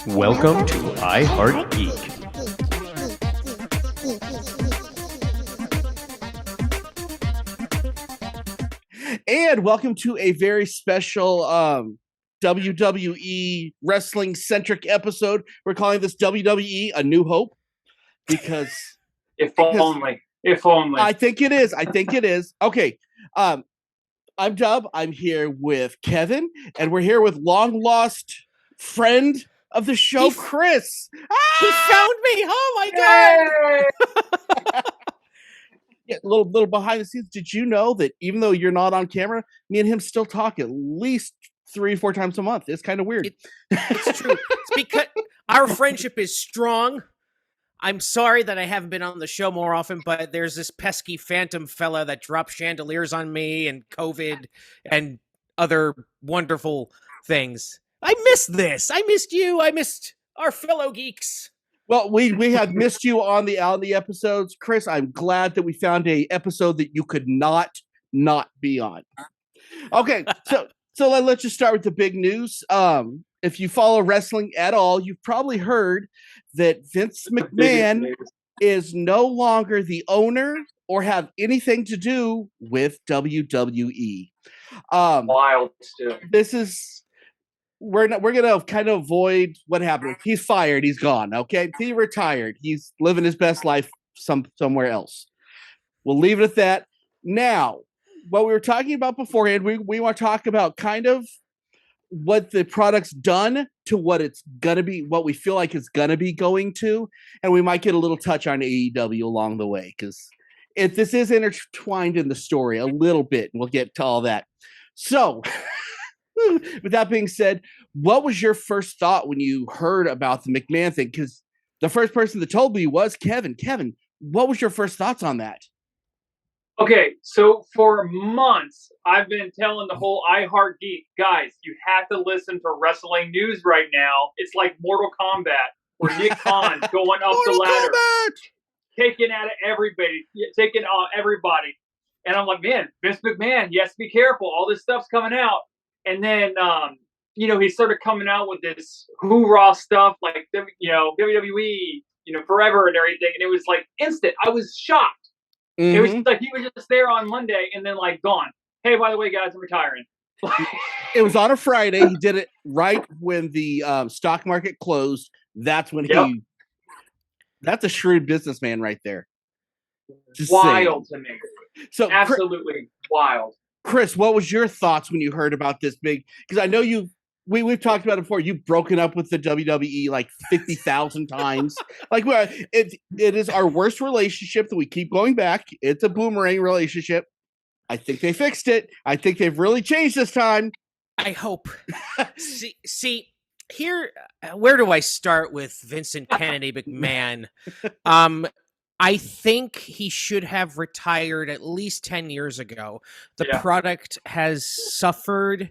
Welcome to I Heart Geek. And welcome to a very special WWE wrestling centric episode. We're calling this WWE A New Hope because If only. I think it is. Okay. I'm Dub. I'm here with Kevin, and we're here with long lost friend of the show, Chris. He found me. Oh my god. Yeah, little behind the scenes. Did you know that even though you're not on camera, me and him still talk at least 3-4 times a month? It's kind of weird. It's true. It's because our friendship is strong. I'm sorry that I haven't been on the show more often, but there's this pesky phantom fella that drops chandeliers on me and COVID and other wonderful things. I missed this. I missed you. I missed our fellow geeks. Well, we have missed you on the episodes, Chris. I'm glad that we found a episode that you could not be on. Okay, so let's just start with the big news. If you follow wrestling at all, you've probably heard that Vince McMahon is no longer the owner or have anything to do with WWE. Wild still. This is. We're gonna kind of avoid what happened. He's fired. He's gone. Okay, he retired. He's living his best life somewhere else. We'll leave it at that. Now, what we were talking about beforehand, we want to talk about kind of what the product's done to what it's gonna be, what we feel like it's gonna be going to, and we might get a little touch on AEW along the way because this is intertwined in the story a little bit, and we'll get to all that. So. With that being said, what was your first thought when you heard about the McMahon thing? Because the first person that told me was Kevin. Kevin, what was your first thoughts on that? Okay, so for months, I've been telling the whole I Heart Geek, guys, you have to listen to wrestling news right now. It's like Mortal Kombat, where Nick Khan's going up the ladder, taking out everybody. And I'm like, man, Vince McMahon, yes, be careful. All this stuff's coming out. And then, he started coming out with this hoorah stuff, like, WWE, forever and everything. And it was like instant. I was shocked. Mm-hmm. It was like he was just there on Monday and then like gone. Hey, by the way, guys, I'm retiring. It was on a Friday. He did it right when the stock market closed. That's when that's a shrewd businessman right there. Just wild saying. To me. So absolutely wild. Chris, what was your thoughts when you heard about this big? Because I know we've talked about it before. You've broken up with the WWE like 50,000 times. Like it is our worst relationship that we keep going back. It's a boomerang relationship. I think they fixed it. I think they've really changed this time. I hope. see here. Where do I start with Vincent Kennedy McMahon? I think he should have retired at least 10 years ago. The product has suffered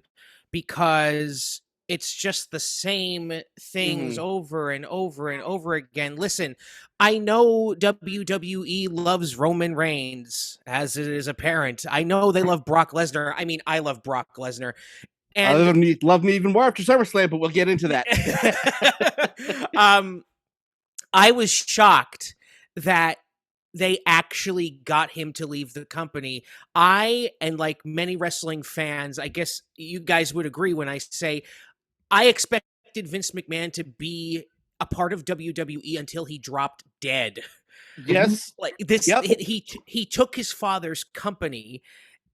because it's just the same things over and over and over again. Listen, I know WWE loves Roman Reigns, as it is apparent. I know they love Brock Lesnar. I mean, I love Brock Lesnar. And love me even more after SummerSlam, but we'll get into that. I was shocked that they actually got him to leave the company. I, and like many wrestling fans, I guess you guys would agree when I say I expected Vince McMahon to be a part of WWE until he dropped dead. Yes. Like this, he took his father's company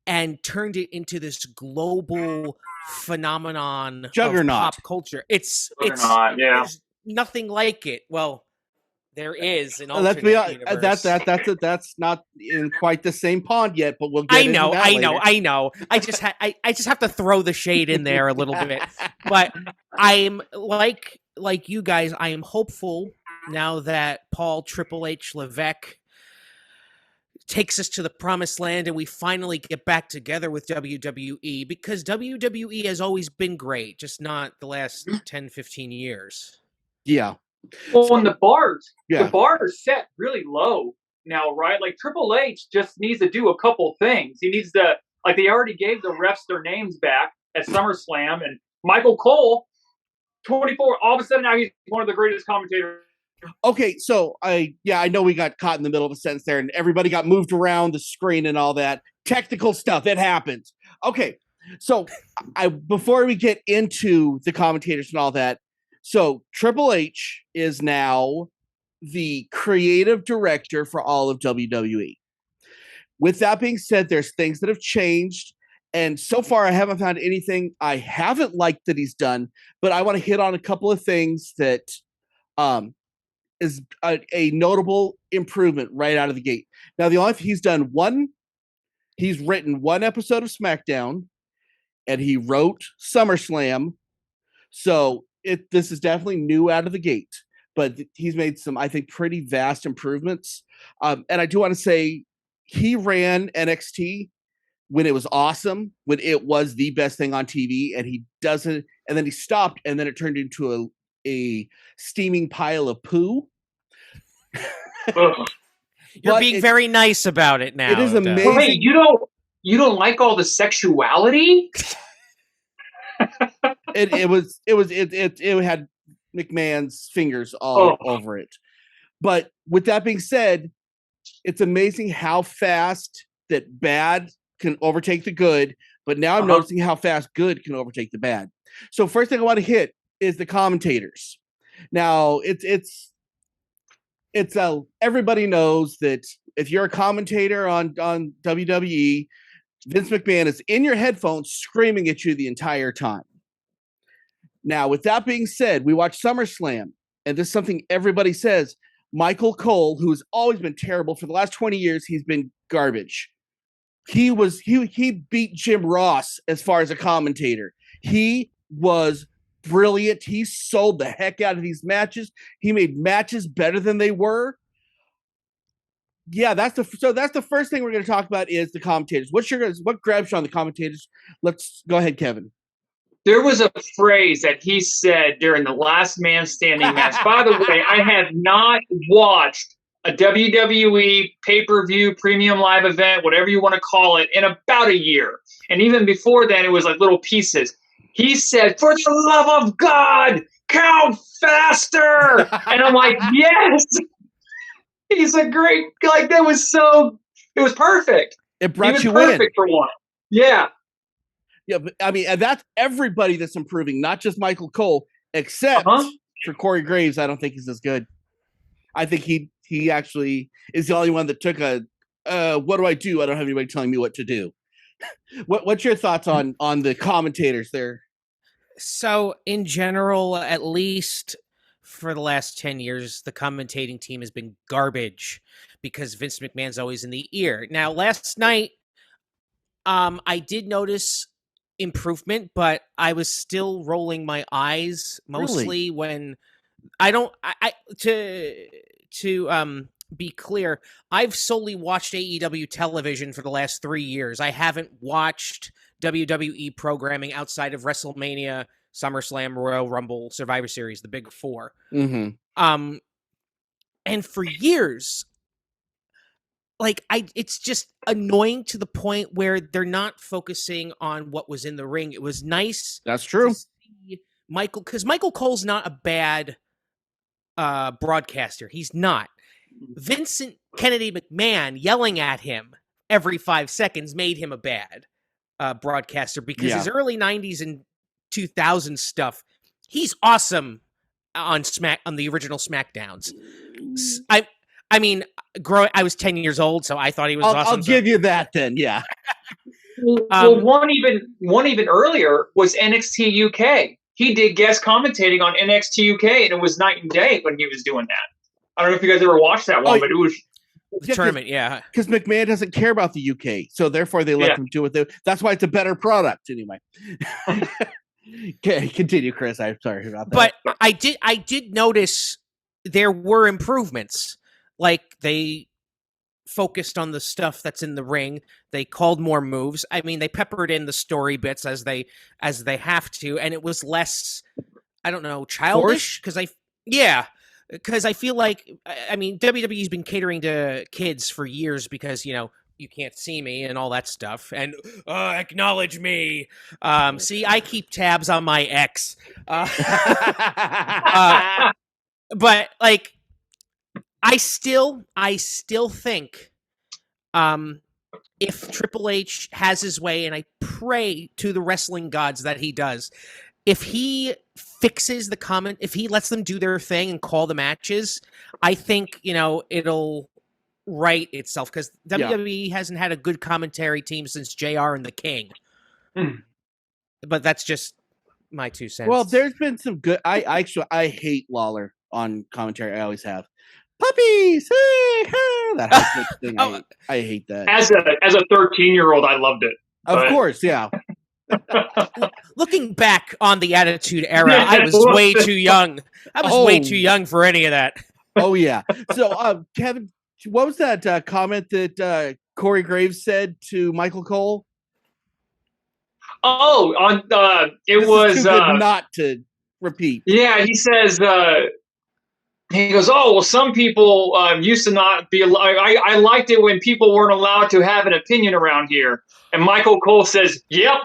and turned it into this global phenomenon juggernaut of pop culture. It's there's nothing like it. Well, there is an alternate universe. That's not in quite the same pond yet, but we'll get into that later. I know. I just have to throw the shade in there a little bit. But I'm like you guys, I am hopeful now that Paul Triple H Levesque takes us to the promised land and we finally get back together with WWE, because WWE has always been great, just not the last 10, 15 years. Yeah. Well, and the bar is set really low now, right? Like Triple H just needs to do a couple things. He needs to, like, they already gave the refs their names back at SummerSlam, and Michael Cole 24. All of a sudden now he's one of the greatest commentators. Okay, so I know we got caught in the middle of a sentence there, and everybody got moved around the screen and all that technical stuff. It happens. Okay, so before we get into the commentators and all that, so Triple H is now the creative director for all of WWE. With that being said, there's things that have changed, and so far I haven't found anything I haven't liked that he's done, but I want to hit on a couple of things that is a notable improvement right out of the gate. Now, he's written one episode of SmackDown, and he wrote SummerSlam. So this is definitely new out of the gate, but he's made some, I think, pretty vast improvements. And I do want to say he ran NXT when it was awesome, when it was the best thing on TV, and then he stopped, and then it turned into a steaming pile of poo. You're being very nice about it now. It is amazing. Wait, you don't like all the sexuality? It had McMahon's fingers all over it. But with that being said, it's amazing how fast that bad can overtake the good. But now I'm noticing how fast good can overtake the bad. So first thing I want to hit is the commentators. Now everybody knows that if you're a commentator on WWE, Vince McMahon is in your headphones screaming at you the entire time. Now, with that being said, we watch SummerSlam, and this is something everybody says. Michael Cole, who has always been terrible for the last 20 years, he's been garbage. He beat Jim Ross as far as a commentator. He was brilliant. He sold the heck out of these matches. He made matches better than they were. Yeah, that's the first thing we're going to talk about is the commentators. What grabs you on the commentators? Let's go ahead, Kevin. There was a phrase that he said during the Last Man Standing match. By the way, I have not watched a WWE pay-per-view premium live event, whatever you want to call it, in about a year. And even before then, it was like little pieces. He said, "For the love of God, count faster!" And I'm like, yes! He's a great, like, it was perfect. It brought you in. Perfect for one. Yeah. Yeah, but I mean, and that's everybody that's improving, not just Michael Cole, except for Corey Graves. I don't think he's as good. I think he actually is the only one that took what do I do? I don't have anybody telling me what to do. What's your thoughts on the commentators there? So, in general, at least for the last 10 years, the commentating team has been garbage because Vince McMahon's always in the ear. Now, last night, I did notice improvement, but I was still rolling my eyes mostly when to be clear, I've solely watched AEW television for the last 3 years. I haven't watched WWE programming outside of WrestleMania, SummerSlam, Royal Rumble, Survivor Series, the big four. Mm-hmm. And for years, it's just annoying to the point where they're not focusing on what was in the ring. It was nice. That's true. To see because Michael Cole's not a bad broadcaster. He's not. Vincent Kennedy McMahon yelling at him every 5 seconds made him a bad broadcaster because his early 90s and 2000s stuff, he's awesome on the original SmackDowns. I mean, I was 10 years old, so I thought he was awesome. I'll give you that then, yeah. Well, one even earlier was NXT UK. He did guest commentating on NXT UK, and it was night and day when he was doing that. I don't know if you guys ever watched that one, but it was the tournament, because McMahon doesn't care about the UK, so therefore they let him do it. That's why it's a better product, anyway. Okay, continue, Chris. I'm sorry about that. But I did notice there were improvements. Like they focused on the stuff that's in the ring. They called more moves. I mean, they peppered in the story bits as they have to, and it was less, I don't know, childish because I feel like, I mean, WWE's been catering to kids for years because, you can't see me and all that stuff, and acknowledge me. See, I keep tabs on my ex. But like, I still think, if Triple H has his way, and I pray to the wrestling gods that he does, if he fixes the comment, if he lets them do their thing and call the matches, I think, it'll right itself, because WWE hasn't had a good commentary team since JR and the King. But that's just my 2 cents. Well, there's been some good. I hate Lawler on commentary. I always have. Puppies, that whole thing. I hate that. As a 13-year-old, I loved it. Of course, yeah. Looking back on the Attitude Era, I was way too young. I was way too young for any of that. Oh yeah. So, Kevin, what was that comment that Corey Graves said to Michael Cole? Oh, on it This was is too good not to repeat. Yeah, he says. He goes, oh, well, some people used to not be. I liked it when people weren't allowed to have an opinion around here. And Michael Cole says, yep,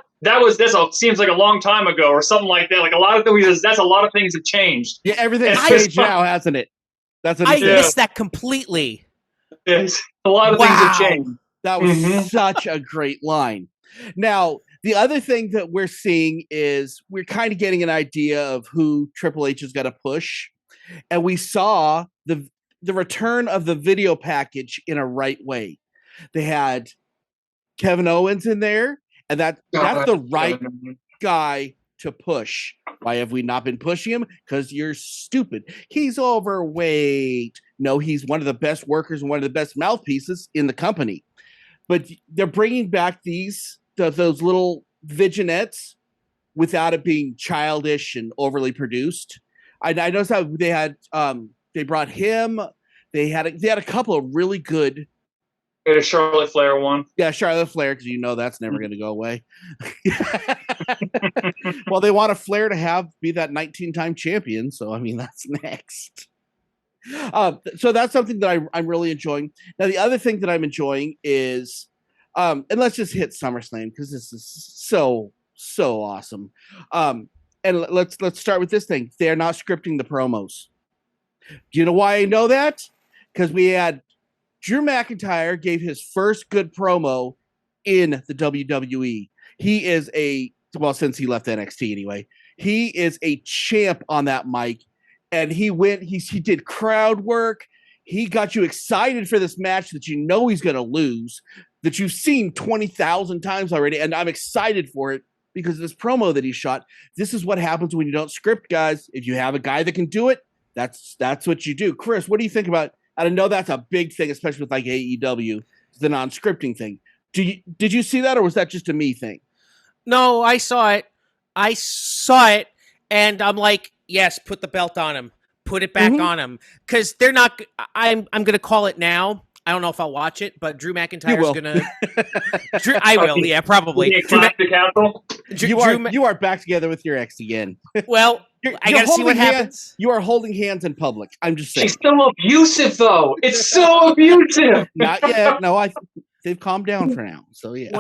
seems like a long time ago, or something like that. Like a lot of things. That's a lot of things have changed. Yeah, everything's changed now, hasn't it? That's what I missed that completely. Yes, a lot of things have changed. That was such a great line. Now, the other thing that we're seeing is we're kind of getting an idea of who Triple H is going to push. And we saw the return of the video package in a right way. They had Kevin Owens in there, and that's the right guy to push. Why have we not been pushing him? Because you're stupid. He's overweight. No, he's one of the best workers and one of the best mouthpieces in the company. But they're bringing back those little vignettes without it being childish and overly produced. I noticed how they had they brought him. They had a couple of really good. A Charlotte Flair one. Yeah, Charlotte Flair, because that's never going to go away. Well, they want a Flair to be that 19-time champion, so I mean that's next. So that's something that I'm really enjoying. Now the other thing that I'm enjoying is, and let's just hit SummerSlam because this is so awesome. And let's start with this thing. They're not scripting the promos. Do you know why I know that? Because we had Drew McIntyre gave his first good promo in the WWE. He is since he left NXT anyway, he is a champ on that mic. And he did crowd work. He got you excited for this match that he's going to lose, that you've seen 20,000 times already. And I'm excited for it. Because of this promo that he shot. This is what happens when you don't script, guys. If you have a guy that can do it, that's what you do. Chris, what do you think about? I know that's a big thing, especially with like AEW, the non-scripting thing. Did you see that, or was that just a me thing? No, I saw it, and I'm like, yes, put the belt on him, put it back on him, because they're not. I'm going to call it now. I don't know if I'll watch it, but Drew McIntyre's gonna. I will, yeah, probably. You are back together with your ex again. Well, I gotta see what happens. You are holding hands in public. I'm just saying. She's still abusive, though. It's so abusive. Not yet. No, they've calmed down for now. So yeah.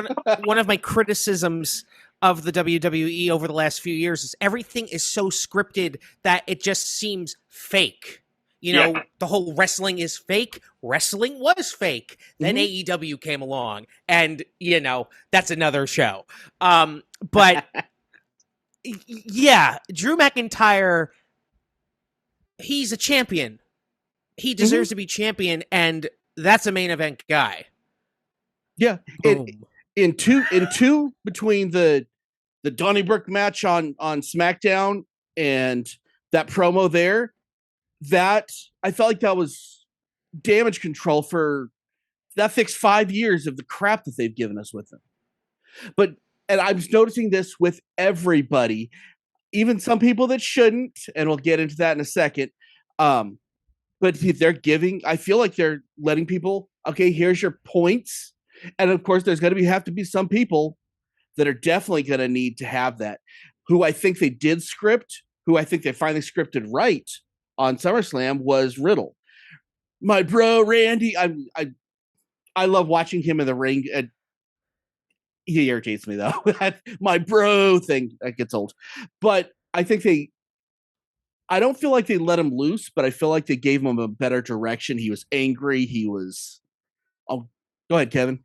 One of my criticisms of the WWE over the last few years is everything is so scripted that it just seems fake. The whole wrestling is fake. Wrestling was fake. Then AEW came along, and that's another show. But yeah, Drew McIntyre, he's a champion. He deserves to be champion, and that's a main event guy. Yeah, in two between the Donnybrook match on SmackDown and that promo there. That I felt like that was damage control that fixed 5 years of the crap that they've given us with them. And I was noticing this with everybody, even some people that shouldn't, and we'll get into that in a second. But I feel like they're letting people, okay, here's your points. And of course, there's going to have to be some people that are definitely going to need to have that, who I think they did script, who I think they finally scripted right on SummerSlam was Riddle. My bro Randy, I I love watching him in the ring. He irritates me though. My bro thing that gets old, but I think I don't feel like they let him loose, but I feel like they gave him a better direction. He was angry. He was. Oh, go ahead, Kevin.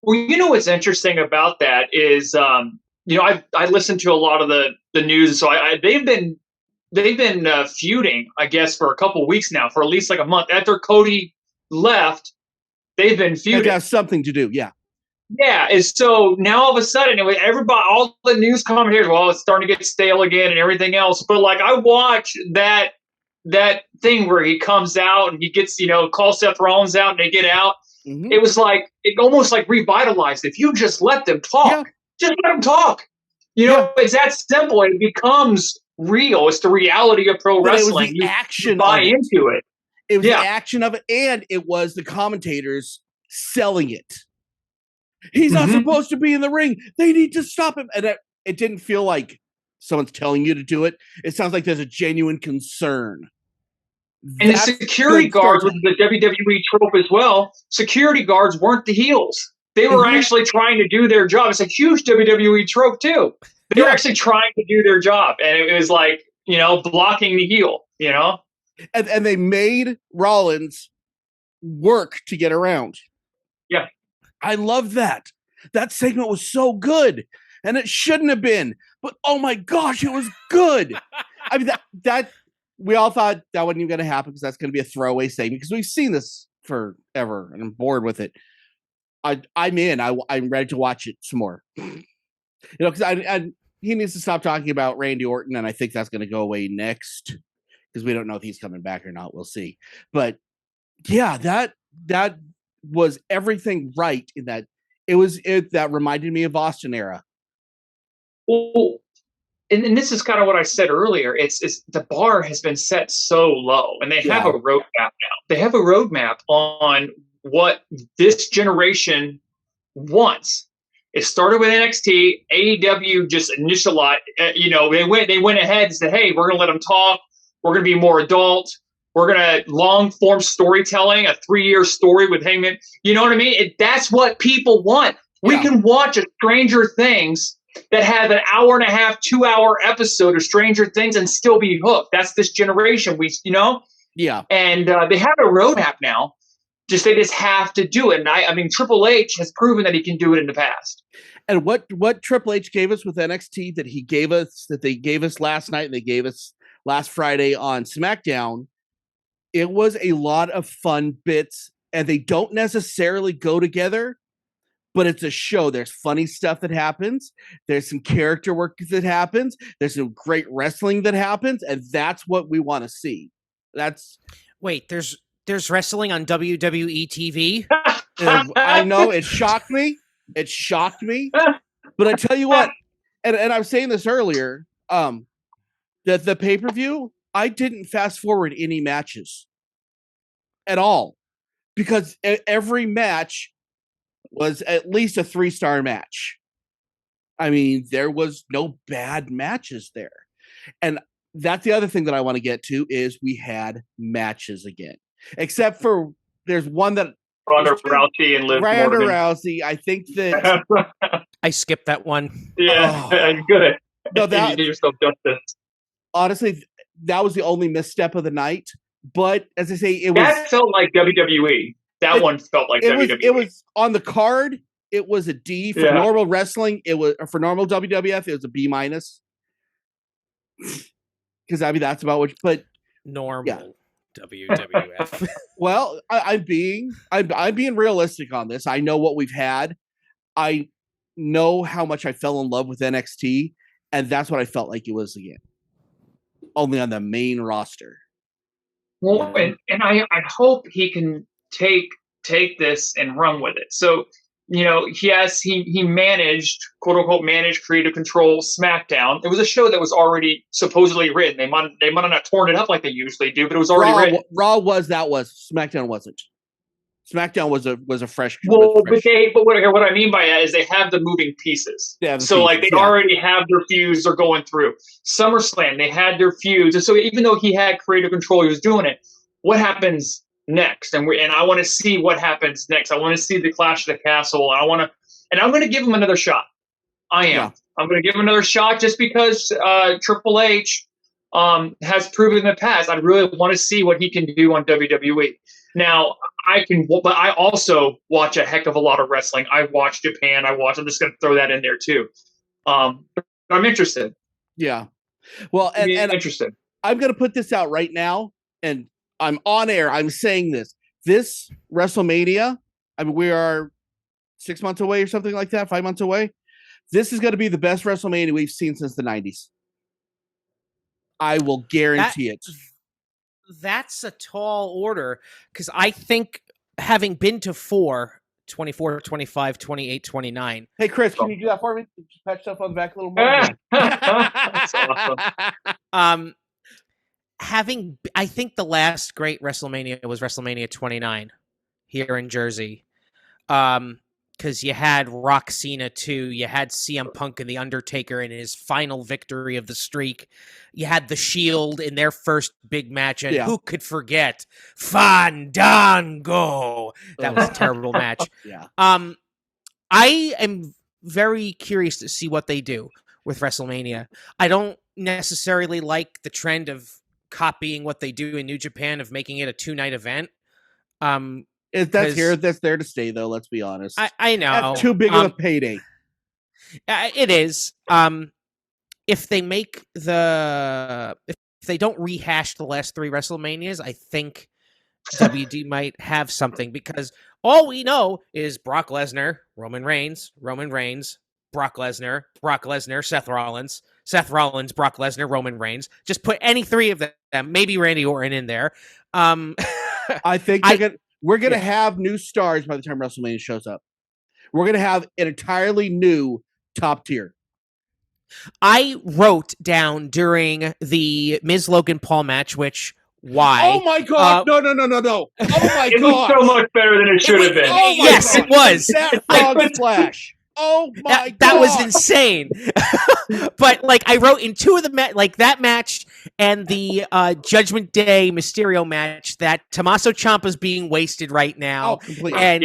Well, you know what's interesting about that is, you know, I listened to a lot of the news, so they've been feuding, I guess, for a couple of weeks now, for at least like a month after Cody left. They've been feuding. It has something to do, yeah. Yeah, and so now all of a sudden, everybody, all the news commentators, well, it's starting to get stale again and everything else. But like, I watch that thing where he comes out and he gets, you know, calls Seth Rollins out and they get out. Mm-hmm. It was like, it almost like revitalized. If you just let them talk, just let them talk. You know, it's that simple. It becomes real. It's the reality of pro wrestling. It was the action. You buy into it. It was the action of it, and it was the commentators selling it. He's not supposed to be in the ring. They need to stop him. And it didn't feel like someone's telling you to do it. It sounds like there's a genuine concern. And the security guards, with the WWE trope as well, security guards weren't the heels. They were actually trying to do their job. It's a huge WWE trope, too. They were actually trying to do their job. And it was like, you know, blocking the heel, you know? And they made Rollins work to get around. Yeah. I love that. That segment was so good, and it shouldn't have been. But oh my gosh, it was good. I mean, that we all thought that wasn't even going to happen because that's going to be a throwaway segment because we've seen this forever, and I'm bored with it. I'm in. I'm ready to watch it some more. You know, because he needs to stop talking about Randy Orton, and I think that's going to go away next because we don't know if he's coming back or not. We'll see. But yeah, that was everything right in that. That reminded me of Austin era. Well, and this is kind of what I said earlier. It's the bar has been set so low, and they have a roadmap now. They have a roadmap on what this generation wants. It started with NXT. AEW just initialized. You know, they went ahead and said, "Hey, we're going to let them talk. We're going to be more adult. We're going to long-form storytelling, a 3-year story with Hangman." You know what I mean? That's what people want. We can watch a Stranger Things that have an hour and a half, 2-hour episode of Stranger Things and still be hooked. That's this generation. You know? Yeah. And they have a roadmap now. They just have to do it. And I mean, Triple H has proven that he can do it in the past. And what Triple H gave us with NXT that they gave us last night and they gave us last Friday on SmackDown, it was a lot of fun bits, and they don't necessarily go together, but it's a show. There's funny stuff that happens. There's some character work that happens. There's some great wrestling that happens, and that's what we want to see. Wait, there's wrestling on WWE TV? I know, it shocked me. It shocked me. But I tell you what, and I was saying this earlier, that the pay-per-view, I didn't fast forward any matches at all because every match was at least a 3-star match. I mean, there was no bad matches there. And that's the other thing that I want to get to is we had matches again. Except for there's one that Ronda Rousey and Liv Ronda Morgan. Rousey. I think that I skipped that one. Yeah, good. No, you did yourself justice. Honestly, that was the only misstep of the night. But as I say, that felt like WWE. That one felt like WWE. It was on the card. It was a D for normal wrestling. It was for normal WWF. It was a B-. Because I mean that's about what. But normal WWF. Well, I'm being realistic on this. I know what we've had. I know how much I fell in love with NXT, and that's what I felt like it was again. Only on the main roster. Well, and I hope he can take this and run with it. So, you know, yes, he managed, quote unquote, creative control SmackDown. It was a show that was already supposedly written. They might have not torn it up like they usually do, but it was already written. Raw was SmackDown wasn't. SmackDown was a fresh. Well, but what I mean by that is they have the moving pieces. Like they already have their feuds they're going through. SummerSlam, they had their feuds, and so even though he had creative control, he was doing it. What happens next, and I want to see what happens next. I want to see the Clash of the Castle, and I'm going to give him another shot. I am. Yeah. I'm going to give him another shot just because Triple H has proven in the past. I really want to see what he can do on WWE. Now, but I also watch a heck of a lot of wrestling. I watch Japan. I'm just going to throw that in there too. But I'm interested. Yeah. Well, and interested. I'm going to put this out right now, and I'm on air. I'm saying this. This WrestleMania, I mean, we are 6 months away or something like that, 5 months away. This is going to be the best WrestleMania we've seen since the 90s. I will guarantee it. That's a tall order, because I think, having been to 24, 25, 28, 29. Hey, Chris, can you do that for me? Just patch stuff on the back a little more. That's awesome. I think the last great WrestleMania was WrestleMania 29 here in Jersey. Because you had Rock Cena 2, you had CM Punk and The Undertaker in his final victory of the streak, you had The Shield in their first big match, and who could forget Fandango? That was a terrible match. Yeah. I am very curious to see what they do with WrestleMania. I don't necessarily like the trend of copying what they do in New Japan of making it a 2-night event. That's there to stay, though. Let's be honest. I know. That's too big of a payday. It is. If they don't rehash the last 3 WrestleManias, I think WD might have something, because all we know is Brock Lesnar, Roman Reigns, Brock Lesnar, Seth Rollins, Brock Lesnar, Roman Reigns. Just put any 3 of them, maybe Randy Orton in there. I think we're going to have new stars by the time WrestleMania shows up. We're going to have an entirely new top tier. I wrote down during the Miz Logan Paul match, why? Oh my God! No! Oh my God! It was so much better than it should have been. Yes, it was. That frog splash. Oh my God! That was insane. But I wrote in 2 of the that match and the Judgment Day Mysterio match that Tommaso Ciampa's being wasted right now, and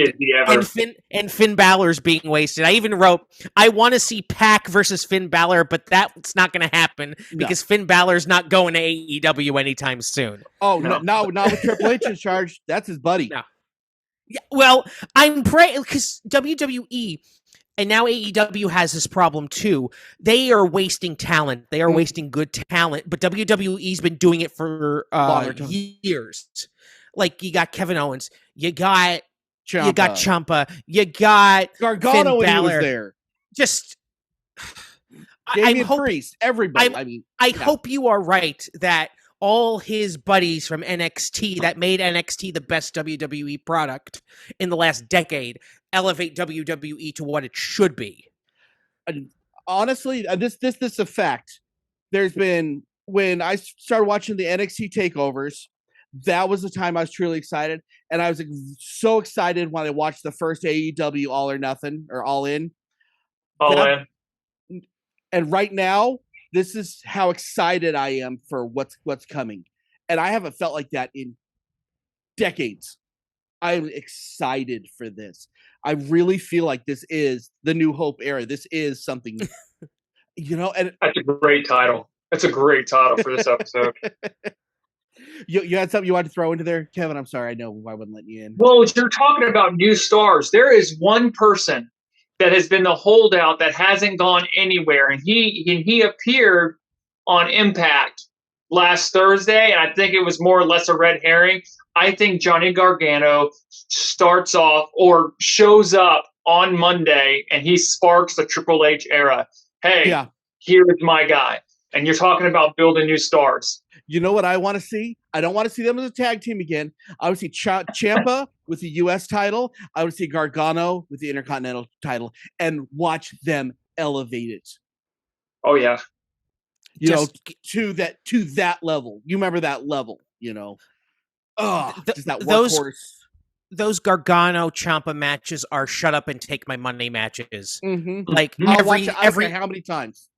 Finn Balor's being wasted. I even wrote, I want to see Pac versus Finn Balor, but that's not going to happen because Finn Balor's not going to AEW anytime soon. Oh no, not with Triple H in charge. That's his buddy. No. Yeah, well, I'm praying because WWE. And now AEW has this problem too. They are wasting talent. They are wasting good talent. But WWE's been doing it for years. You got Kevin Owens. You got Ciampa. You got Gargano Finn when Balor. he was there. Just Damian Priest. Everybody. I hope you are right that all his buddies from NXT that made NXT the best WWE product in the last decade elevate WWE to what it should be. Honestly, this is a fact. There's been, when I started watching the NXT takeovers, that was the time I was truly excited, and I was so excited when I watched the first AEW All or Nothing or All In. And right now, this is how excited I am for what's coming, and I haven't felt like that in decades. I'm excited for this. I really feel like this is the New Hope era. This is something, and that's a great title. That's a great title for this episode. You had something you wanted to throw into there, Kevin? I'm sorry. I know I wouldn't let you in. Well, you're talking about new stars. There is one person that has been the holdout that hasn't gone anywhere, and he appeared on Impact last Thursday, and I think it was more or less a red herring. I think Johnny Gargano starts off or shows up on Monday, and he sparks the Triple H era. Hey, here's my guy. And you're talking about building new stars. You know what I want to see? I don't want to see them as a tag team again. I would see Ciampa with the U.S. title. I would see Gargano with the Intercontinental title, and watch them elevate it. Oh yeah, to that level. You remember that level? Just that workhorse. Those Gargano Ciampa matches are shut up and take my money matches. Mm-hmm. Like I'll watch it, I don't care how many times.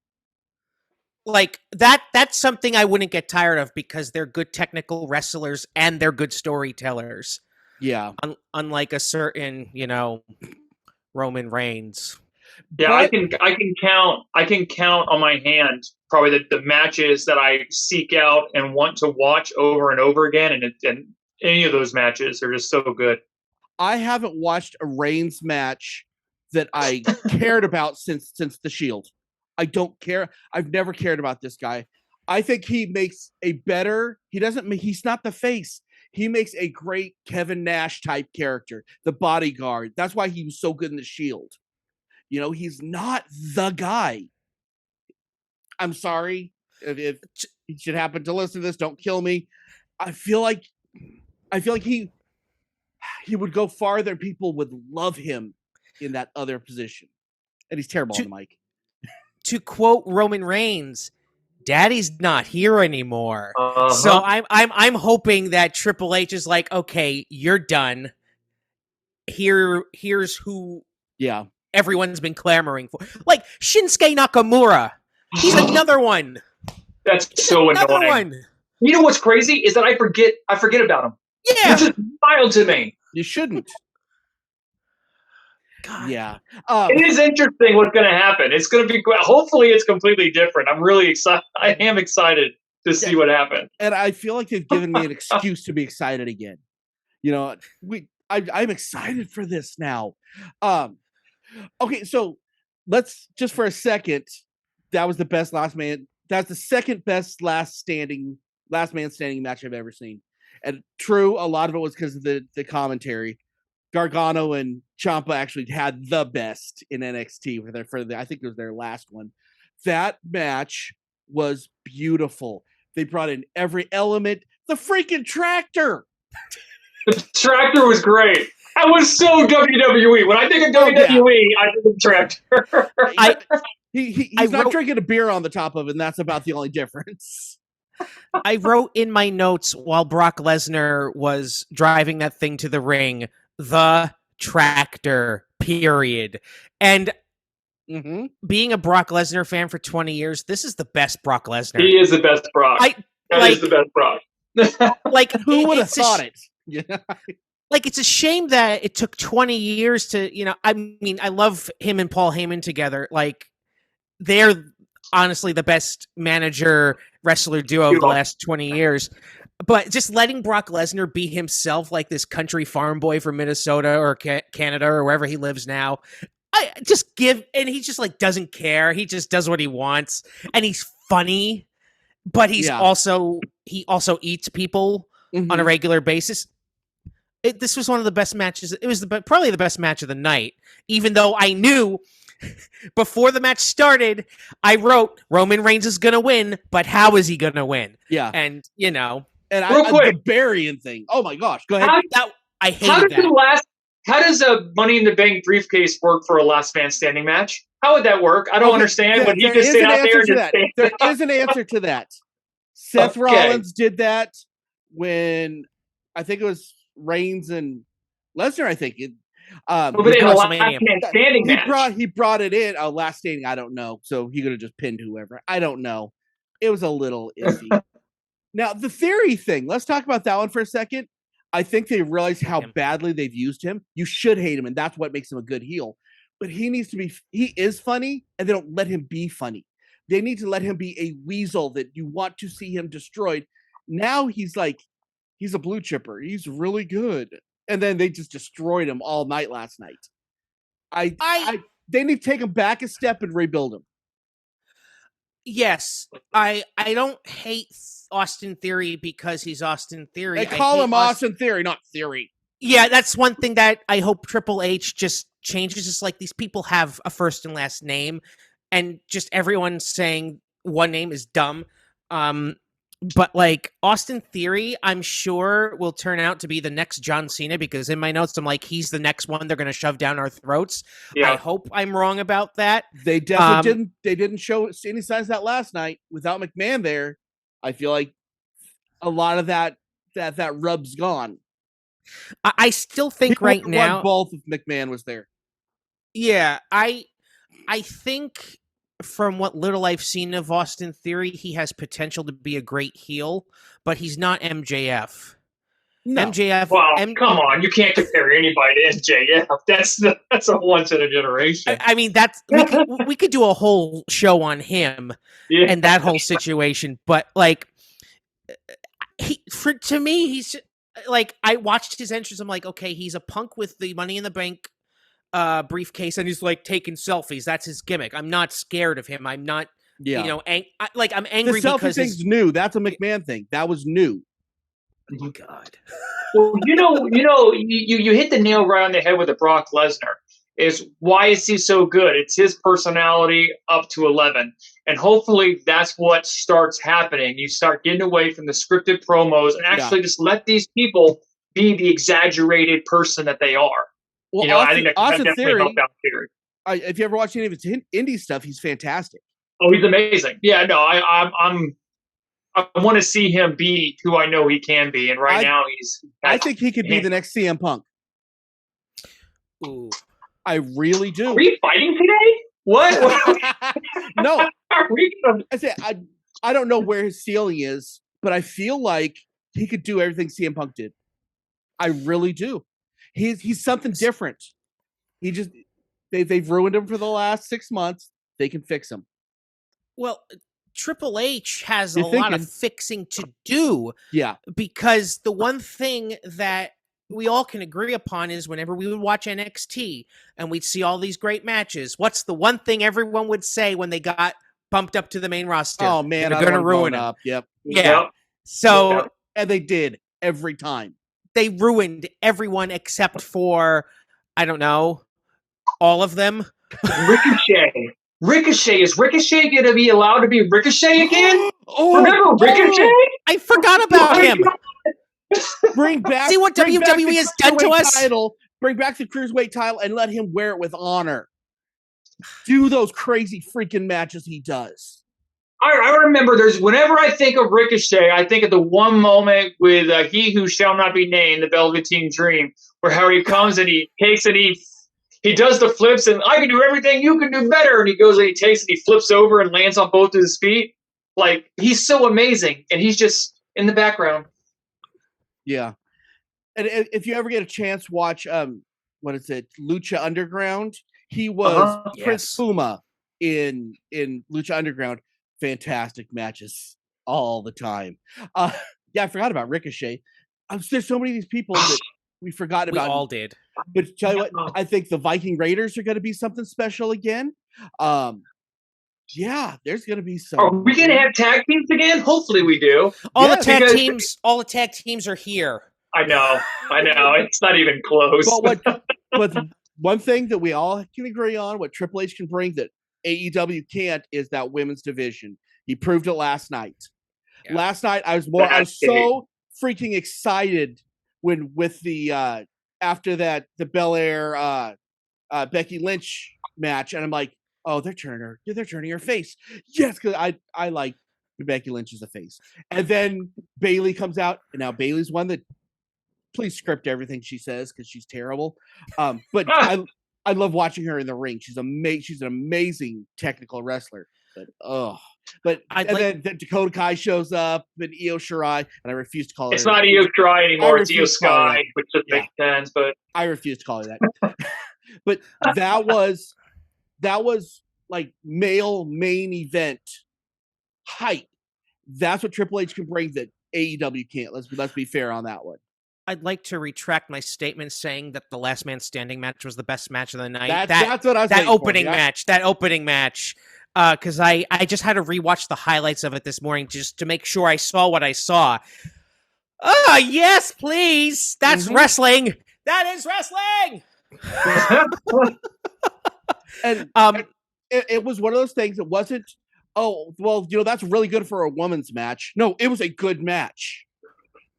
like that's something I wouldn't get tired of because they're good technical wrestlers and they're good storytellers. Yeah. Unlike a certain, Roman Reigns. Yeah, But- I can count on my hand probably the matches that I seek out and want to watch over and over again, and any of those matches are just so good. I haven't watched a Reigns match that I cared about since the Shield. I don't care. I've never cared about this guy. I think he makes a better. He's not the face. He makes a great Kevin Nash type character, the bodyguard. That's why he was so good in the Shield. He's not the guy. I'm sorry if he should happen to listen to this. Don't kill me. I feel like he would go farther. People would love him in that other position, and he's terrible on the mic. To quote Roman Reigns, "Daddy's not here anymore." Uh-huh. So I'm hoping that Triple H is like, okay, you're done. Here's who everyone's been clamoring for, like Shinsuke Nakamura. He's another one. That's so annoying. One. You know what's crazy is that I forget about him. Yeah, It's just wild to me. You shouldn't. God. Yeah. It is interesting what's going to happen. It's going to be. Hopefully, it's completely different. I'm really excited. I am excited to see what happens. And I feel like they've given me an excuse to be excited again. I'm excited for this now. Okay, so let's just for a second. That was the best last man. That's the second best last man standing match I've ever seen. And true, a lot of it was because of the commentary. Gargano and Ciampa actually had the best in NXT I think it was their last one. That match was beautiful. They brought in every element. The freaking tractor. The tractor was great. That was so WWE. When I think of WWE, I think of tractor. He's not drinking a beer on the top of it, and that's about the only difference. I wrote in my notes while Brock Lesnar was driving that thing to the ring, the tractor, period. And being a Brock Lesnar fan for 20 years, this is the best Brock Lesnar. He is the best Brock. That is the best Brock. Like, who would have thought it? Yeah. Like, it's a shame that it took 20 years to, I mean, I love him and Paul Heyman together. Like, they're honestly the best manager wrestler duo of the last 20 years. But just letting Brock Lesnar be himself, like this country farm boy from Minnesota or Canada or wherever he lives now, and he just like doesn't care. He just does what he wants, and he's funny, but he also eats people on a regular basis. This was one of the best matches. It was probably the best match of the night, even though I knew before the match started, I wrote Roman Reigns is going to win, but how is he going to win? Yeah. And, And the burying thing. Oh my gosh. Go ahead. I hated that. How does a Money in the Bank briefcase work for a last man standing match? How would that work? I don't understand. Would he just sit out there and just stand there is an answer to that. Seth Rollins did that when I think it was Reigns and Lesnar, I think. But in a last man standing match. He brought it in. Last standing, I don't know. So he could have just pinned whoever. I don't know. It was a little iffy. Now, the Theory thing. Let's talk about that one for a second. I think they realize how badly they've used him. You should hate him, and that's what makes him a good heel. But he is funny, and they don't let him be funny. They need to let him be a weasel that you want to see him destroyed. Now he's a blue chipper. He's really good. And then they just destroyed him all night last night. They need to take him back a step and rebuild him. Yes, I don't hate Austin Theory because he's Austin Theory. They call him Austin Theory, not Theory. Yeah, that's one thing that I hope Triple H just changes. Just like these people have a first and last name, and just everyone saying one name is dumb. But like Austin Theory, I'm sure will turn out to be the next John Cena because in my notes I'm like, he's the next one they're going to shove down our throats. Yeah. I hope I'm wrong about that. They definitely didn't show any signs of that last night without McMahon there. I feel like a lot of that rub's gone. I still think right now both if McMahon was there. Yeah, I think from what little I've seen of Austin Theory, he has potential to be a great heel, but he's not MJF. No. MJF. Well, come on, you can't compare anybody to MJF. That's a once in a generation. I mean, we could do a whole show on him and that whole situation, but like, to me, he's like, I watched his entrance. I'm like, okay, he's a punk with the Money in the Bank briefcase, and he's like taking selfies. That's his gimmick. I'm not scared of him. I'm not, I'm angry the selfie because thing's new. That's a McMahon thing. That was new. Oh God. Well, you hit the nail right on the head with the Brock Lesnar. Is why is he so good? It's his personality up to 11. And hopefully that's what starts happening. You start getting away from the scripted promos and actually just let these people be the exaggerated person that they are. Well, I think that definitely helped out Theory. If you ever watch any of his indie stuff, he's fantastic. Oh, he's amazing. Yeah, no, I want to see him be who I know he can be, and now he's. I think he could be the next CM Punk. Ooh, I really do. Are we fighting today? What? No, I say I don't know where his ceiling is, but I feel like he could do everything CM Punk did. I really do. He's something different. He just they've ruined him for the last 6 months. They can fix him. Well, Triple H has a lot of fixing to do. Yeah. Because the one thing that we all can agree upon is whenever we would watch NXT and we'd see all these great matches, what's the one thing everyone would say when they got bumped up to the main roster? Oh, man, they're going to ruin it. Yep. Yeah. So. Yep. And they did every time. They ruined everyone except for, I don't know, all of them. Ricochet. Is Ricochet going to be allowed to be Ricochet again? Remember Ricochet? I forgot about him. Bring back. See what WWE has done to us? Bring back the Cruiserweight title and let him wear it with honor. Do those crazy freaking matches he does. I remember whenever I think of Ricochet, I think of the one moment with He Who Shall Not Be Named, the Velveteen Dream, where Harry comes and he takes and he does the flips and I can do everything, you can do better. And he goes and he takes and he flips over and lands on both of his feet. Like, he's so amazing. And he's just in the background. Yeah. And if you ever get a chance, watch, what is it? Lucha Underground. He was Prince Puma in Lucha Underground. Fantastic matches all the time. I forgot about Ricochet. There's so many of these people that we forgot about. We all did. But tell you what, I think the Viking Raiders are going to be something special again. There's going to be some. Are we going to have tag teams again? Hopefully we do. All the tag teams are here. I know. It's not even close. But one thing that we all can agree on, what Triple H can bring that AEW can't, is that women's division. He proved it last night. Yeah. Last night I was so freaking excited with the after that the Belair Becky Lynch match, and I'm like, oh, they're turning her face. Yes, because I like Becky Lynch as a face. And then Bayley comes out, and now Bayley's one that, please script everything she says because she's terrible. But I love watching her in the ring. She's an amazing technical wrestler. But then Dakota Kai shows up and Io Shirai, and I refuse to call her. It's not Io Shirai anymore. It's Io Sky, which doesn't make sense. But I refuse to call her that. But that was like male main event hype. That's what Triple H can bring that AEW can't. Let's be fair on that one. I'd like to retract my statement saying that the Last Man Standing match was the best match of the night. That's what I was That opening match. Because I just had to rewatch the highlights of it this morning just to make sure I saw what I saw. Oh, yes, please. That's wrestling. That is wrestling. And it was one of those things. It wasn't, oh, well, that's really good for a woman's match. No, it was a good match.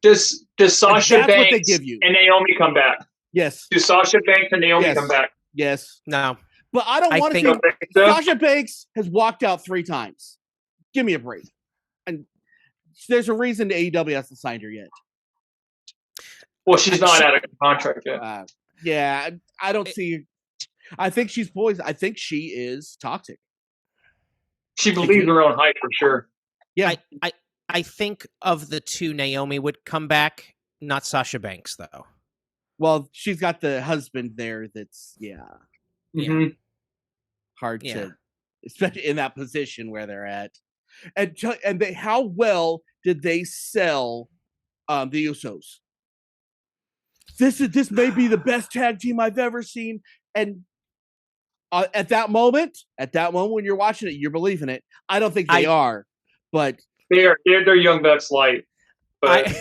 Does Sasha Banks give you. and Naomi come back? Yes. Do Sasha Banks and Naomi come back? Yes. No. But I don't want to see Sasha Banks has walked out 3 times. Give me a break. And there's a reason AEW hasn't signed her yet. Well, she's not out of contract yet. I don't see. I think she's poisoned. I think she is toxic. She believes her own hype for sure. Yeah. I think of the two, Naomi would come back, not Sasha Banks though. Well, she's got the husband there. That's Mm-hmm. hard Yeah. to, especially in that position where they're at. And how well did they sell the Usos? This may be the best tag team I've ever seen, and at that moment when you're watching it, you're believing it. I don't think they are, but they're Young Bucks light. But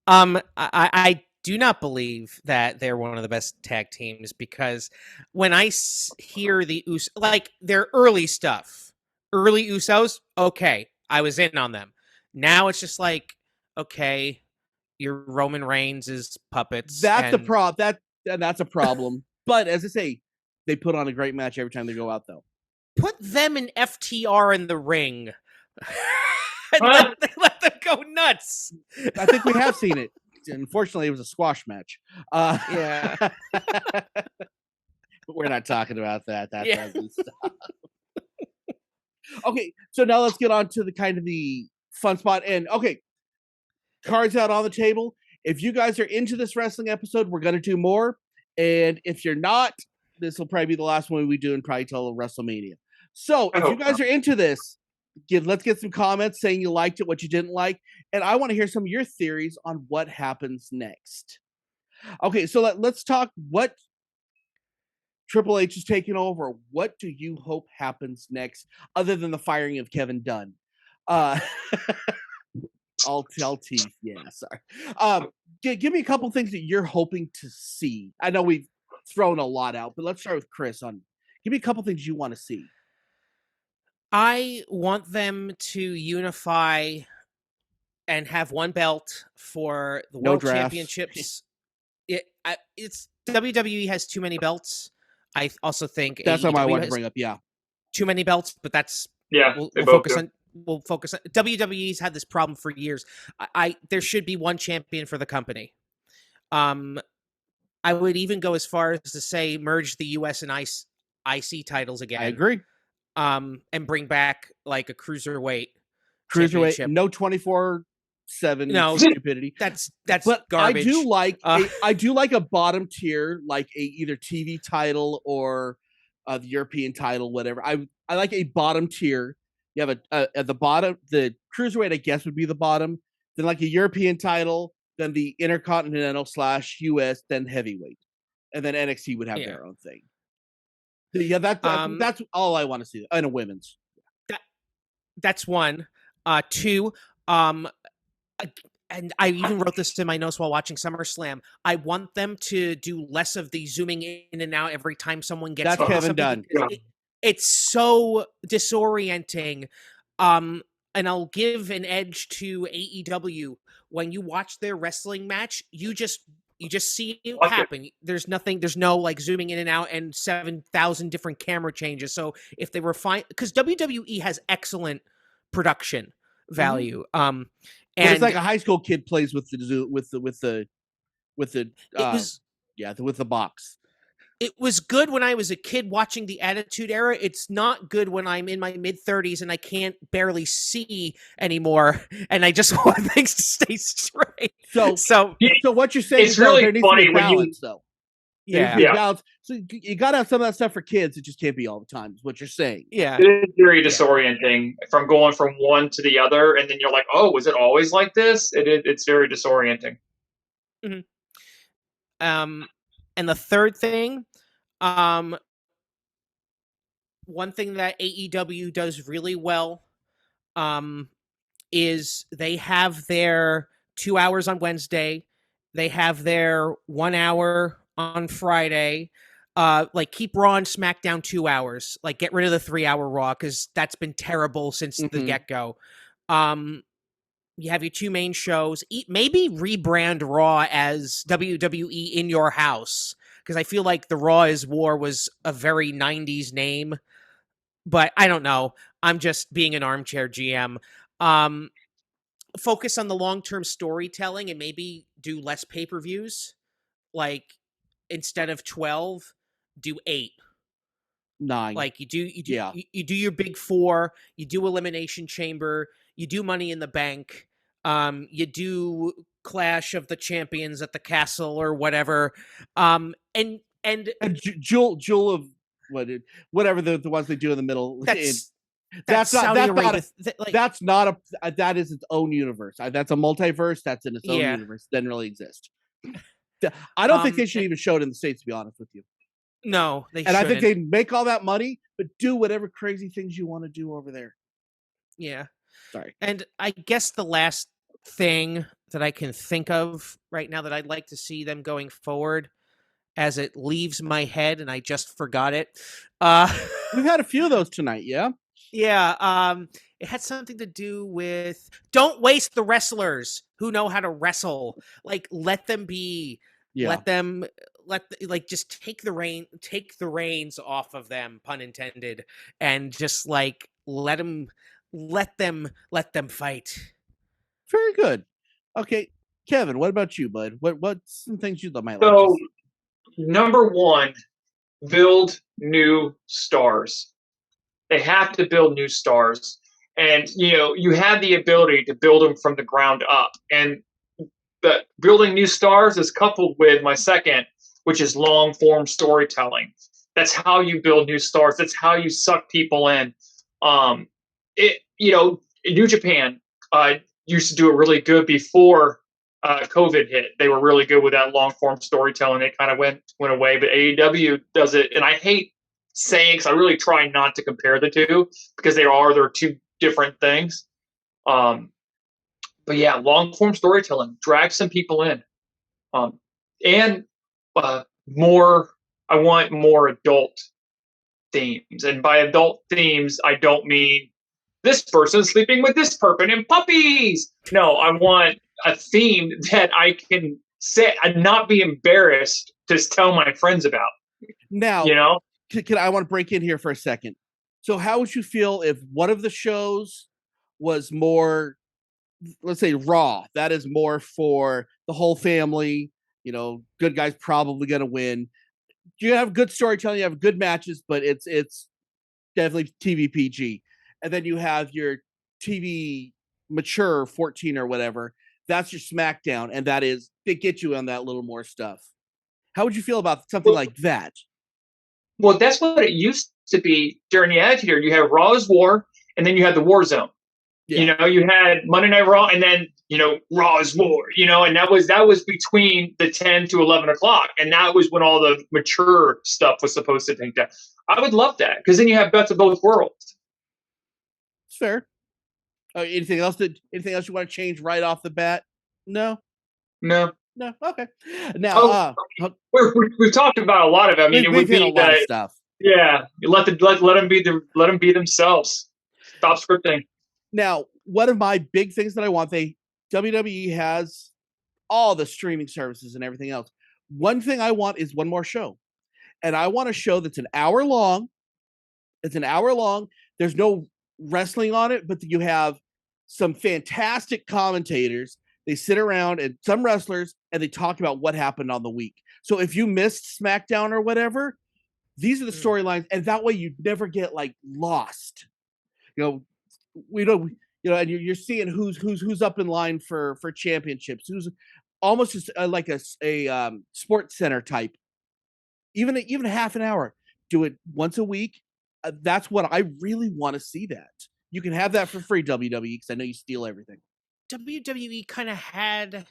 I do not believe that they're one of the best tag teams, because when I hear the like their early stuff, early Usos, okay, I was in on them. Now it's just like, okay, your Roman Reigns is puppets. That's a problem. That's a problem. But as I say, they put on a great match every time they go out, though. Put them and FTR in the ring. let them go nuts. I think we have seen it. Unfortunately, it was a squash match. Yeah. But we're not talking about that. That's ugly stuff. Okay, so now let's get on to the kind of the fun spot. And okay, cards out on the table. If you guys are into this wrestling episode, we're going to do more. And if you're not, this will probably be the last one we do, and probably till WrestleMania. So if you guys are into this, let's get some comments saying you liked it, what you didn't like. And I want to hear some of your theories on what happens next. Okay, so let's talk what Triple H is taking over. What do you hope happens next, other than the firing of Kevin Dunn? All teeth. Yeah, sorry. Give me a couple things that you're hoping to see. I know we've thrown a lot out, but let's start with Chris. Give me a couple things you want to see. I want them to unify and have one belt for the World Championships. It's WWE has too many belts. I also think that's what I want to bring up. Yeah, too many belts, but that's we'll focus on. We'll focus on. WWE's had this problem for years. There should be one champion for the company. I would even go as far as to say merge the US and IC titles again. I agree. And bring back like a cruiserweight, no 24/7 stupidity. That's but garbage. I do like a bottom tier, like a either TV title or the European title, whatever. I like a bottom tier. You have at the bottom, the cruiserweight, I guess, would be the bottom. Then like a European title, then the Intercontinental / US, then heavyweight, and then NXT would have their own thing. So yeah, that's all I want to see. And a women's. That's one. Two. And I even wrote this in my notes while watching SummerSlam. I want them to do less of the zooming in and out every time someone gets. That's Kevin Dunn. It's so disorienting. And I'll give an edge to AEW. When you watch their wrestling match, you just see it happen. There's no like zooming in and out and 7,000 different camera changes. So if they refine, because WWE has excellent production value. And it's like a high school kid plays with the box. It was good when I was a kid watching the Attitude Era. It's not good when I'm in my mid-30s and I can't barely see anymore, and I just want things to stay straight. So what you're saying is really there needs to be balance, though. Yeah. Balance. So you got to have some of that stuff for kids. It just can't be all the time. Is what you're saying. Yeah, it is very disorienting from going from one to the other, and then you're like, "Oh, was it always like this?" It's very disorienting. Mm-hmm. And the third thing, one thing that AEW does really well, is they have their 2 hours on Wednesday, they have their 1 hour on Friday. Like keep Raw and SmackDown 2 hours. Like get rid of the 3 hour Raw, because that's been terrible since the get go. You have your two main shows. Maybe rebrand Raw as WWE In Your House, because I feel like the Raw is War was a very 90s name. But I don't know. I'm just being an armchair GM. Focus on the long-term storytelling and maybe do less pay-per-views. Like instead of 12, do 8. 9. Like you do Yeah. you do your big 4, you do Elimination Chamber, you do Money in the Bank, you do Clash of the Champions at the Castle or whatever, and And Jewel of whatever the ones they do in the middle. that's Saudi Arabia. That's not a that is its own universe. That's a multiverse. That's in its own Yeah. universe. Doesn't really exist. I don't think they should even show it in the States, to be honest with you. No, they And shouldn't. I think they make all that money, but do whatever crazy things you want to do over there. Yeah. Sorry. And I guess the last thing that I can think of right now that I'd like to see them going forward, as it leaves my head and I just forgot it. We've had a few of those tonight, yeah? Yeah. It had something to do with don't waste the wrestlers who know how to wrestle. Like, let them be. Yeah. Just take the reins off of them, pun intended, and just like let them fight. Very good. Okay, Kevin, what about you, bud? What's some things you might like So, to see? number one, build new stars. They have to build new stars. And, you have the ability to build them from the ground up. And the building new stars is coupled with my second, which is long form storytelling. That's how you build new stars. That's how you suck people in. New Japan used to do it really good before COVID hit. They were really good with that long form storytelling. It kind of went away, but AEW does it. And I hate saying, because I really try not to compare the two, because they're two different things. But yeah, long form storytelling, drag some people in, and more. I want more adult themes, and by adult themes, I don't mean this person sleeping with this person and puppies. No, I want a theme that I can say and not be embarrassed to tell my friends about. Now, I want to break in here for a second. So, how would you feel if one of the shows was more, let's say, Raw? That is more for the whole family. Good guys probably going to win. You have good storytelling, you have good matches, but it's definitely TV PG. And then you have your TV mature 14 or whatever. That's your SmackDown, and they get you on that little more stuff. How would you feel about something like that? Well, that's what it used to be during the Attitude Era. You had Raw's War, and then you had the War Zone. Yeah. You had Monday Night Raw, and then Raw's War. And that was between the 10 to 11 o'clock, and that was when all the mature stuff was supposed to take that. I would love that, because then you have best of both worlds. It's fair. Anything else you want to change right off the bat? No. Okay. Now, we've talked about a lot of it. I mean, it would be a lot of stuff. Yeah, let them be themselves. Stop scripting. Now, one of my big things that I want, WWE has all the streaming services and everything else. One thing I want is one more show. And I want a show that's an hour long. It's an hour long. There's no wrestling on it, but you have some fantastic commentators. They sit around and some wrestlers, and they talk about what happened on the week. So if you missed SmackDown or whatever, these are the storylines, and that way you never get lost. We don't, and you're seeing who's up in line for championships, who's almost just like a sports center type. Even half an hour, do it once a week. That's what I really want to see. That you can have that for free, WWE, because I know you steal everything. WWE kind of had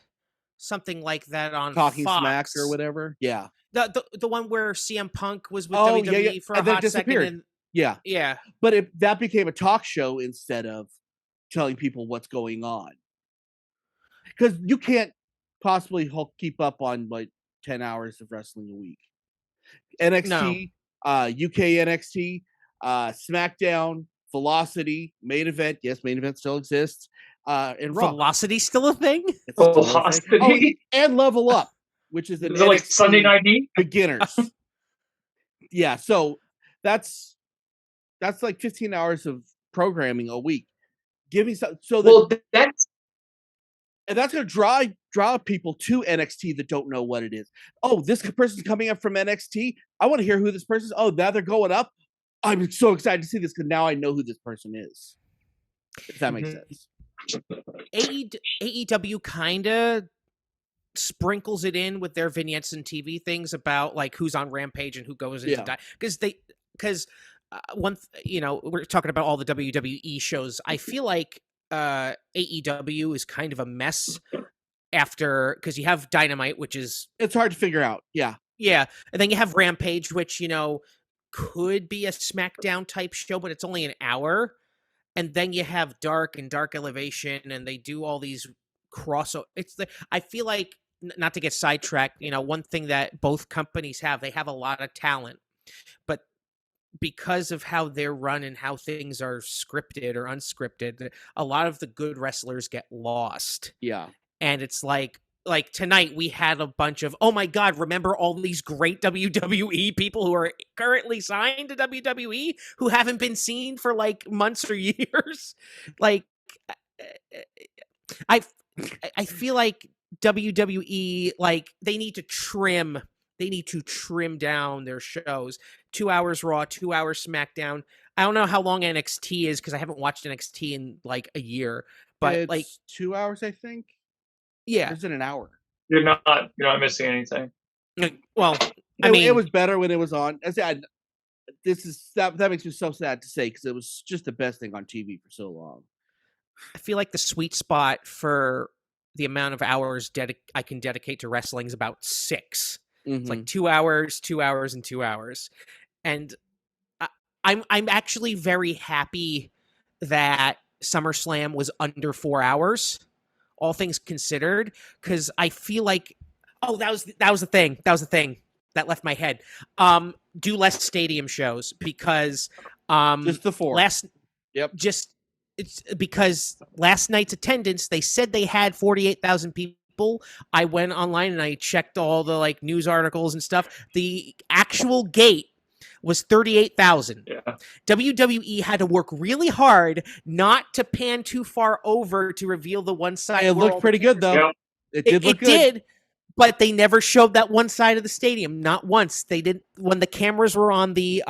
something like that on Talking Fox. Smack or whatever. Yeah, the one where CM Punk was with WWE for a hot second. Yeah. But that became a talk show instead of telling people what's going on, because you can't possibly keep up on 10 hours of wrestling a week. NXT, UK NXT, SmackDown, Velocity, Main Event. Yes, Main Event still exists. And Raw. Velocity still a thing? It's Velocity. And Level Up, which is NXT like Sunday Night Heat beginners. Yeah, so that's like 15 hours of programming a week. Give me some. And that's going to draw people to NXT that don't know what it is. Oh, this person's coming up from NXT. I want to hear who this person is. Oh, now they're going up. I'm so excited to see this because now I know who this person is. If that makes sense. AEW kind of sprinkles it in with their vignettes and TV things about like who's on Rampage and who goes into because we're talking about all the WWE shows. I feel like AEW is kind of a mess because you have Dynamite, which is it's hard to figure out. Yeah, and then you have Rampage, which could be a SmackDown type show, but it's only an hour. And then you have Dark and Dark Elevation, and they do all these crossover. I feel like, not to get sidetracked, one thing that both companies have, they have a lot of talent, but because of how they're run and how things are scripted or unscripted, a lot of the good wrestlers get lost. Yeah. And it's like tonight we had a bunch of, oh my God, remember all these great WWE people who are currently signed to WWE who haven't been seen for like months or years? Like, I feel like WWE, like they need to trim down their shows. 2 hours Raw, 2 hours SmackDown. I don't know how long NXT is because I haven't watched NXT in like a year, but it's like 2 hours, I think. Yeah, it's in an hour. You're not missing anything. Well, it was better when it was on. I said, that makes me so sad to say because it was just the best thing on TV for so long. I feel like the sweet spot for the amount of hours I can dedicate to wrestling is about 6. It's like 2 hours, 2 hours, and 2 hours. And I'm actually very happy that SummerSlam was under 4 hours, all things considered, because I feel like that was the thing. That was the thing that left my head. Do less stadium shows because just the 4. It's because last night's attendance, they said they had 48,000 people. I went online and I checked all the like news articles and stuff. The actual gate was 38,000. Yeah. WWE had to work really hard not to pan too far over to reveal the one side. It looked pretty good though. Yeah. It did look good. It did, but they never showed that one side of the stadium. Not once. They did when the cameras were on the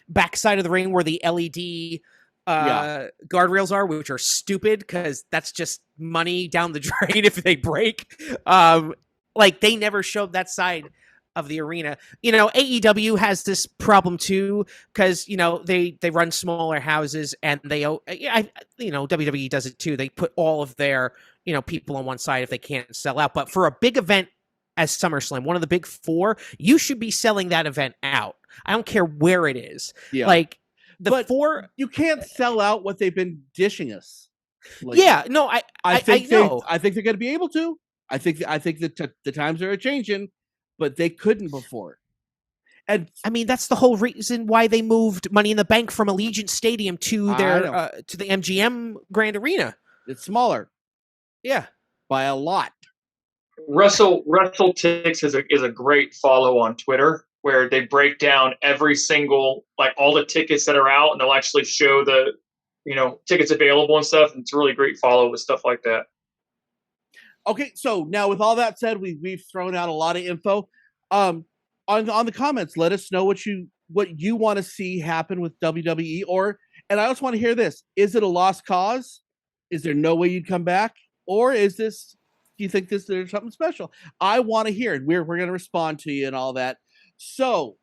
back side of the ring where the LED guardrails are, which are stupid because that's just money down the drain if they break. Like they never showed that side of the arena. AEW has this problem too because they run smaller houses and WWE does it too. They put all of their people on one side if they can't sell out. But for a big event as SummerSlam, one of the big 4, you should be selling that event out. I don't care where it is. Yeah. Like but 4, you can't sell out what they've been dishing us. Like, I know. I think they're going to be able to. I think that the times are changing, but they couldn't before. And I mean, that's the whole reason why they moved Money in the Bank from Allegiant Stadium to to the MGM Grand Arena. It's smaller. Yeah, by a lot. WrestleTix is a great follow on Twitter where they break down every single, like all the tickets that are out, and they'll actually show the, tickets available and stuff. And it's a really great follow with stuff like that. Okay, so now with all that said, we've thrown out a lot of info. On the comments, let us know what you want to see happen with WWE, and I also want to hear this: is it a lost cause? Is there no way you'd come back, or is this? Do you think there's something special? I want to hear it. We're going to respond to you and all that. So,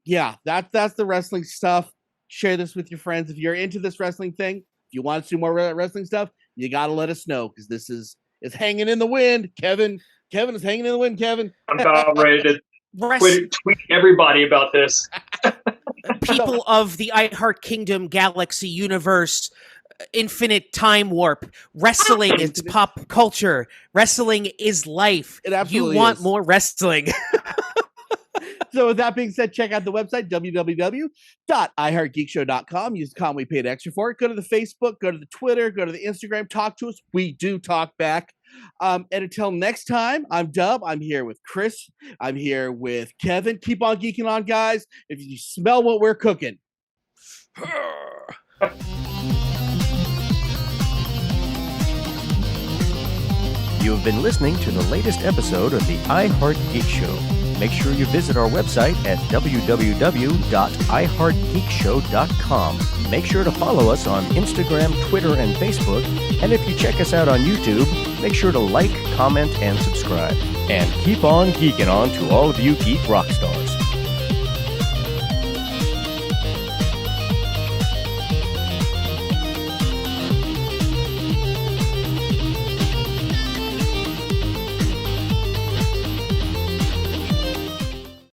yeah, that's the wrestling stuff. Share this with your friends if you're into this wrestling thing. If you want to see more wrestling stuff, you got to let us know because this is. It's hanging in the wind, Kevin. Kevin is hanging in the wind, Kevin. I'm about ready to tweet everybody about this. People of the iHeart Kingdom, Galaxy, Universe, Infinite Time Warp. Wrestling is pop culture. Wrestling is life. It absolutely You want is. more wrestling. So with that being said, check out the website, www.iheartgeekshow.com. Use the com we paid extra for it. Go to the Facebook, go to the Twitter, go to the Instagram. Talk to us. We do talk back. And until next time, I'm Dub. I'm here with Chris. I'm here with Kevin. Keep on geeking on, guys. If you smell what we're cooking. You have been listening to the latest episode of the iHeart Geek Show. make sure you visit our website at www.iheartgeekshow.com. Make sure to follow us on Instagram, Twitter, and Facebook. And if you check us out on YouTube, make sure to like, comment, and subscribe. And keep on geeking on to all of you geek rock stars.